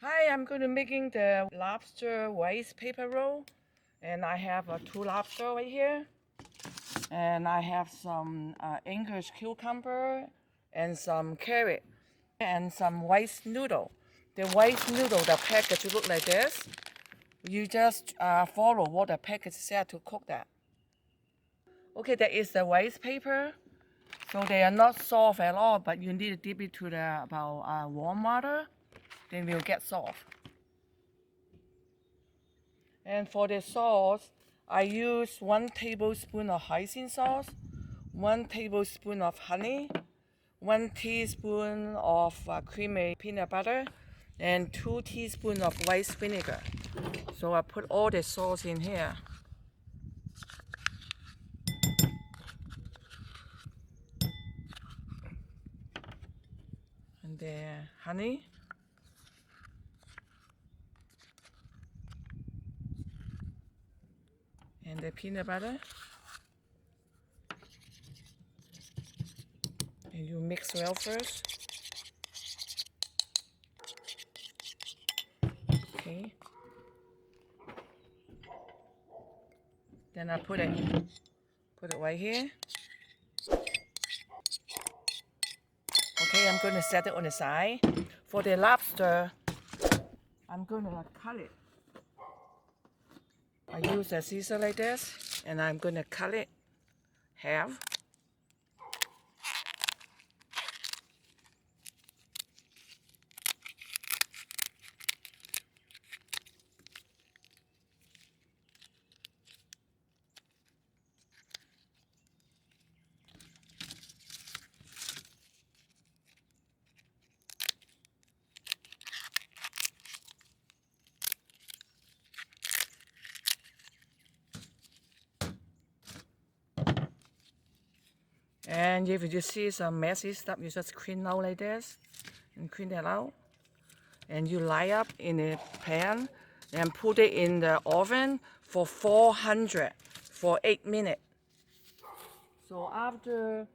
Hi, I'm going to making the lobster waste paper roll, and I have two lobster right here, and I have some English cucumber and some carrot and some white noodle. The white noodle, the package look like this. You just follow what the package said to cook that. Okay, that is the waste paper. So they are not soft at all, but you need to dip it to the about warm water, then they'll get soft. And for the sauce, I use 1 tablespoon of hoisin sauce, 1 tablespoon of honey, 1 teaspoon of creamy peanut butter, and 2 teaspoons of white vinegar. So I put all the sauce in here. And the honey. And the peanut butter. And you mix well first. Okay. Then I put it right here. Okay, I'm going to set it on the side. For the lobster, I'm going to cut it. I use a scissor like this, and I'm going to cut it half. And if you see some messy stuff, you just clean out like this and clean that out. And you line up in a pan and put it in the oven for 400 for 8 minutes. So after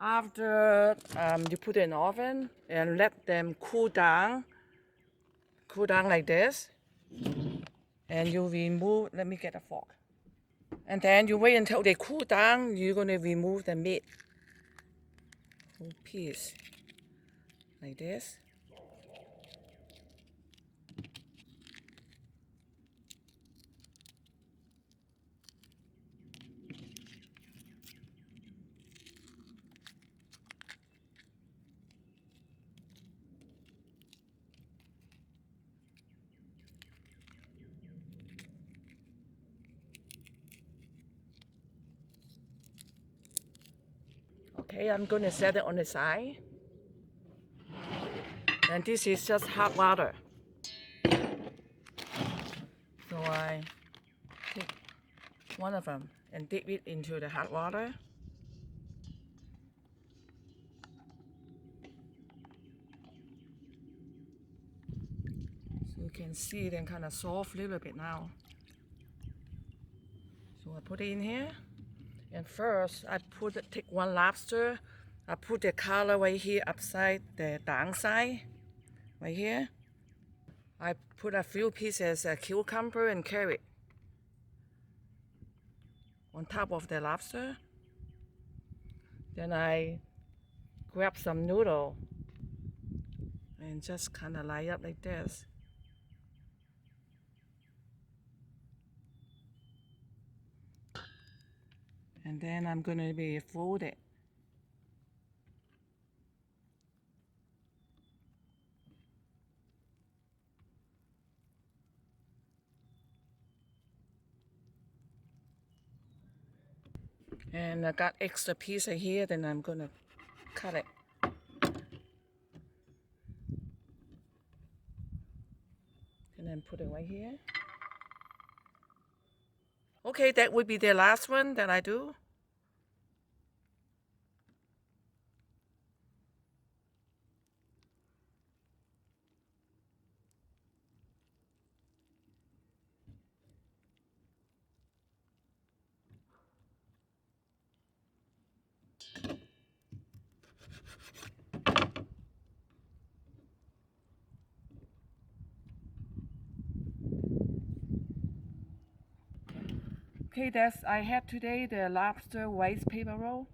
you put it in the oven and let them cool down like this, and you remove. Let me get a fork. And then you wait until they cool down. You're going to remove the meat. Whole piece. Like this. Okay, I'm going to set it on the side. And this is just hot water. So I take one of them and dip it into the hot water. So you can see it and kind of soft a little bit now. So I put it in here. And first I take one lobster. I put the collar right here upside the downside, right here. I put a few pieces of cucumber and carrot on top of the lobster. Then I grab some noodle and just kind of line up like this. And then I'm going to be fold it. And I got extra piece here, then I'm going to cut it. And then put it right here. Okay, that would be the last one that I do. Okay, I had today the lobster rice paper roll.